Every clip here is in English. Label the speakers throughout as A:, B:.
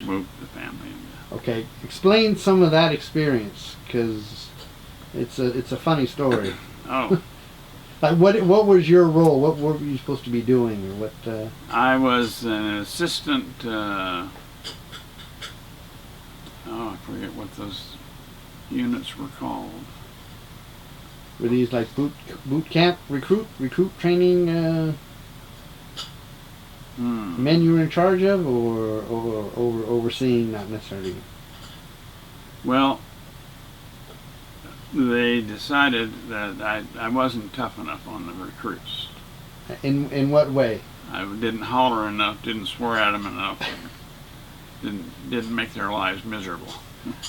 A: moved the family.
B: Okay, explain some of that experience, because it's a funny story.
A: Oh,
B: Like what was your role? What were you supposed to be doing, or what?
A: I was an assistant. I forget what those units were called.
B: Were these like boot camp recruit training men you were in charge of, or overseeing, not necessarily?
A: Well, they decided that I wasn't tough enough on the recruits.
B: In what way?
A: I didn't holler enough, didn't swear at them enough, didn't make their lives miserable.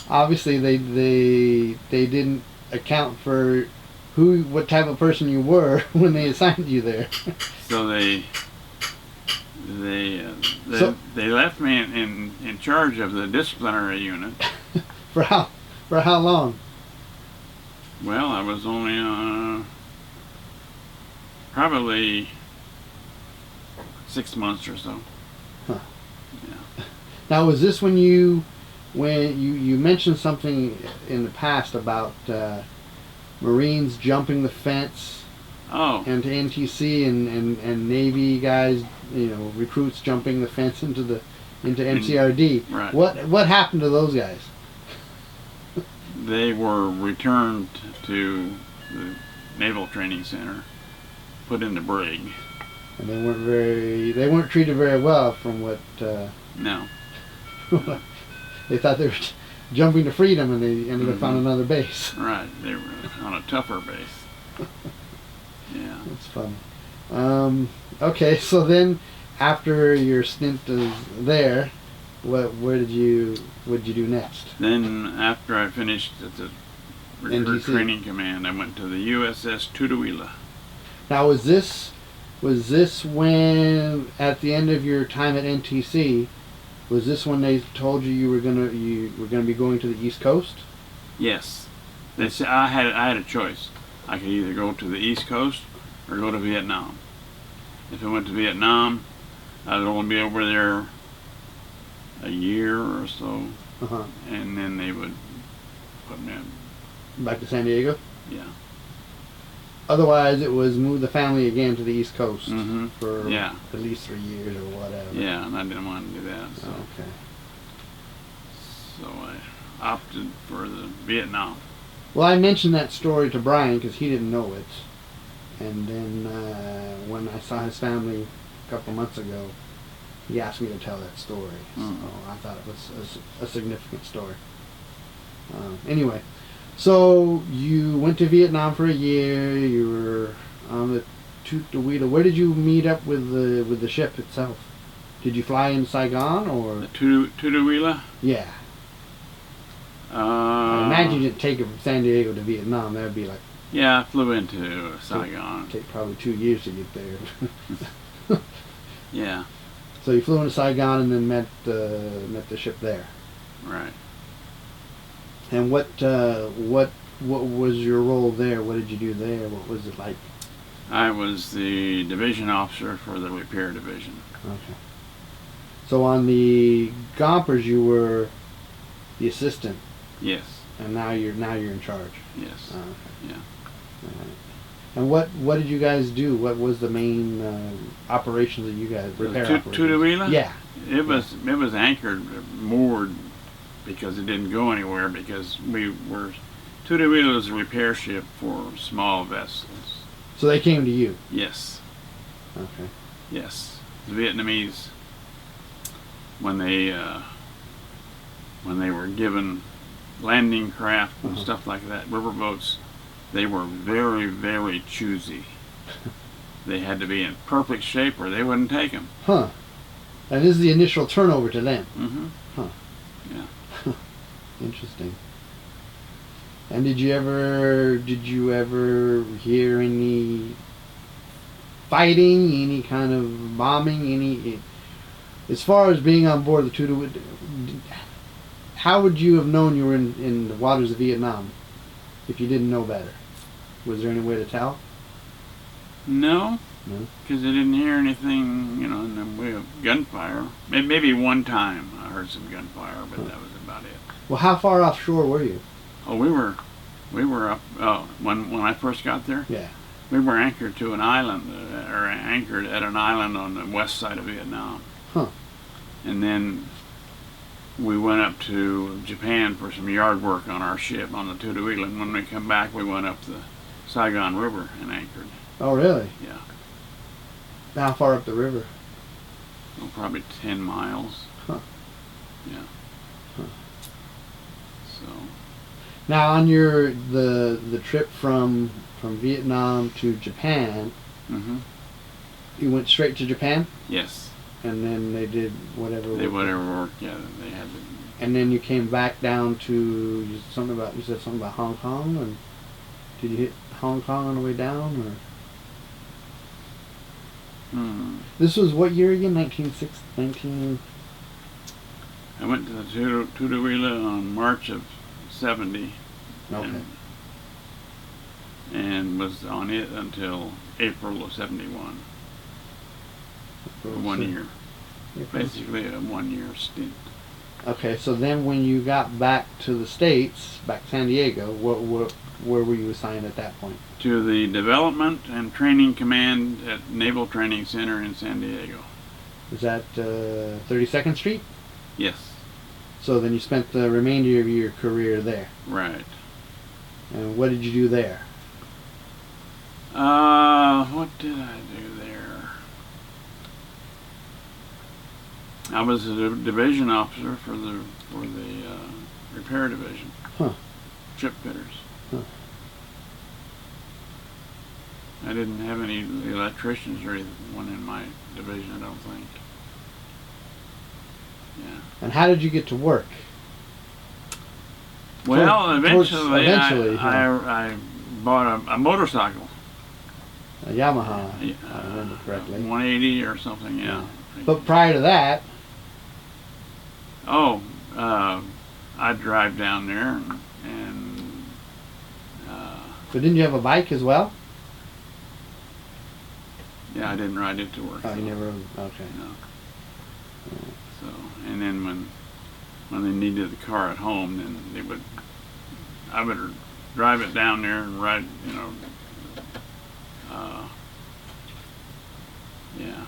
B: Obviously, they didn't account for what type of person you were when they assigned you there.
A: So they left me in charge of the disciplinary unit.
B: For how long?
A: Well, I was only probably 6 months or so.
B: Huh.
A: Yeah.
B: Now, was this when you mentioned something in the past about Marines jumping the fence?
A: Oh.
B: And to NTC and Navy guys, recruits jumping the fence into MCRD.
A: Right.
B: What happened to those guys?
A: They were returned to the Naval Training Center, put into brig.
B: And they weren't treated very well, from what.
A: No.
B: They thought they were jumping to freedom, and they ended up on another base.
A: Right. They were on a tougher base. Yeah.
B: That's funny. Okay, so then after your stint there, what did you do next?
A: Then after I finished at the Recruit
B: NTC.
A: Training Command, I went to the USS Tutuila.
B: Now, was this when, at the end of your time at NTC, was this when they told you were gonna be going to the East Coast?
A: Yes. They said I had a choice. I could either go to the East Coast or go to Vietnam. If I went to Vietnam, I would only be over there a year or so, and then they would put me in.
B: Back to San Diego?
A: Yeah.
B: Otherwise, it was move the family again to the East Coast for
A: Yeah.
B: at least 3 years or whatever.
A: Yeah, and I didn't want to do that. So,
B: Okay.
A: so I opted for the Vietnam.
B: Well, I mentioned that story to Brian because he didn't know it. And then when I saw his family a couple months ago, he asked me to tell that story. So I thought it was a significant story. Anyway, so you went to Vietnam for a year. You were on the Tutuila. Where did you meet up with the ship itself? Did you fly in Saigon or?
A: The Tutuila?
B: Yeah. I imagine you'd take it from San Diego to Vietnam. That would be like.
A: Yeah, I flew into Saigon.
B: Take probably 2 years to get there.
A: Yeah.
B: So you flew into Saigon and then met the ship there.
A: Right.
B: And what was your role there? What did you do there? What was it like?
A: I was the division officer for the repair division.
B: Okay. So on the Gompers you were the assistant.
A: Yes.
B: And now you're in charge.
A: Yes.
B: Okay.
A: Yeah.
B: All right. And what did you guys do? What was the main operations that you guys repair operations?
A: Tutuila?
B: Yeah.
A: It was anchored, moored, because it didn't go anywhere because Tutuila was a repair ship for small vessels.
B: So they came to you.
A: Yes.
B: Okay.
A: Yes. The Vietnamese, when they were given landing craft and stuff like that, riverboats, they were very, very choosy. They had to be in perfect shape or they wouldn't take them.
B: Huh. And this is the initial turnover to them.
A: Mm-hmm.
B: Huh.
A: Yeah.
B: Interesting. And did you ever hear any fighting, any kind of bombing, as far as being on board the Tutuila? How would you have known you were in the waters of Vietnam if you didn't know better? Was there any way to tell?
A: No.
B: No?
A: Because I didn't hear anything, in the way of gunfire. Maybe one time I heard some gunfire, but that was about it.
B: Well, how far offshore were you?
A: Oh, we were up. Oh, when I first got there,
B: Yeah.
A: we were anchored to an island, or anchored at an island on the west side of Vietnam.
B: Huh.
A: And then we went up to Japan for some yard work on our ship on the Tutuila. And when we come back, we went up the Saigon River and anchored.
B: Oh, really?
A: Yeah.
B: How far up the river?
A: Oh, probably 10 miles.
B: Huh.
A: Yeah.
B: Huh.
A: So.
B: Now, on the trip from Vietnam to Japan,
A: Mm-hmm.
B: you went straight to Japan,
A: Yes.
B: and then they did whatever.
A: They whatever work. Yeah. They had to.
B: And then you came back down to you said something about Hong Kong, and did you hit Hong Kong on the way down, or this was what year again? 19.
A: I went to the Tutuila on March of 70.
B: Okay.
A: And was on it until April of 71. For 1 year. Basically a 1 year stint.
B: Okay, so then when you got back to the States, back to San Diego, where were you assigned at that point?
A: To the Development and Training Command at Naval Training Center in San Diego.
B: Was that 32nd Street?
A: Yes.
B: So then you spent the remainder of your career there.
A: Right.
B: And what did you do there?
A: What did I do there? I was a division officer for the repair division.
B: Huh.
A: Ship fitters.
B: Huh.
A: I didn't have any electricians or anyone in my division, I don't think. Yeah.
B: And how did you get to work?
A: Well, eventually,
B: huh?
A: I bought a motorcycle.
B: A Yamaha, if I remember correctly.
A: 180 or something, yeah.
B: But prior to that,
A: I'd drive down there and
B: but didn't you have a bike as well?
A: yeah, I didn't ride it to work.
B: Oh,
A: so,
B: you never. Okay.
A: No. So, and then when they needed the car at home, then I would drive it down there and ride, yeah.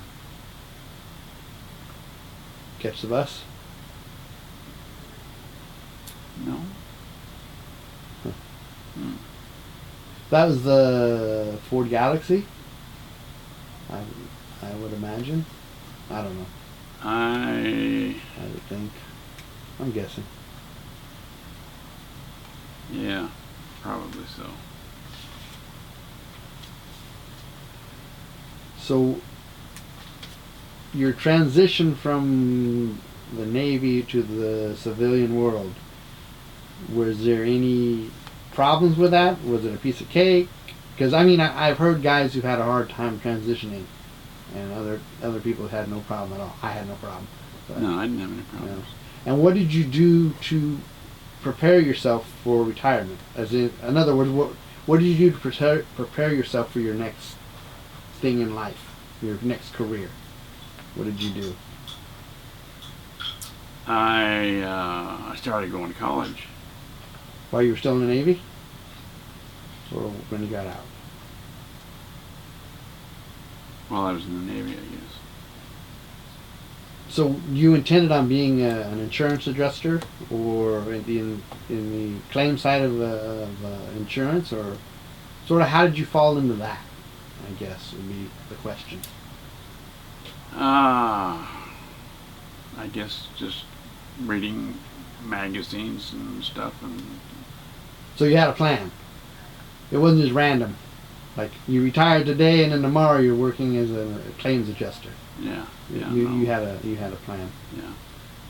B: Catch the bus.
A: No.
B: Huh.
A: Hmm.
B: That was the Ford Galaxy. I would imagine. I don't know. I would think. I'm guessing.
A: Yeah, probably so.
B: So, your transition from the Navy to the civilian world, was there any problems with that? Was it a piece of cake? Because I've heard guys who've had a hard time transitioning, and other people had no problem at all. I had no problem. But,
A: No, I didn't have any problems.
B: And what did you do to prepare yourself for retirement? In other words, what did you do to prepare yourself for your next thing in life, your next career? What did you do?
A: I started going to college.
B: While you were still in the Navy? Or when you got out?
A: While I was in the Navy, I guess.
B: So you intended on being an insurance adjuster, or in the claim side of insurance, or sort of how did you fall into that? I guess would be the question.
A: I guess just reading magazines and stuff, and
B: So you had a plan. It wasn't just random. Like you retired today and then tomorrow you're working as a claims adjuster.
A: yeah,
B: You had a plan.
A: yeah.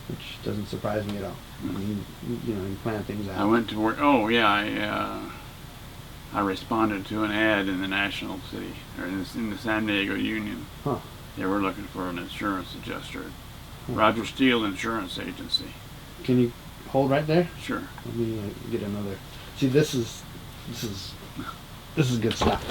B: Which doesn't surprise me at all. You plan things out.
A: I went to work. Oh yeah, I responded to an ad in the National City or in the San Diego Union.
B: Huh.
A: They were looking for an insurance adjuster. Roger Steele Insurance Agency.
B: Can you hold right there?
A: Sure.
B: Let me get another. See, this is good stuff.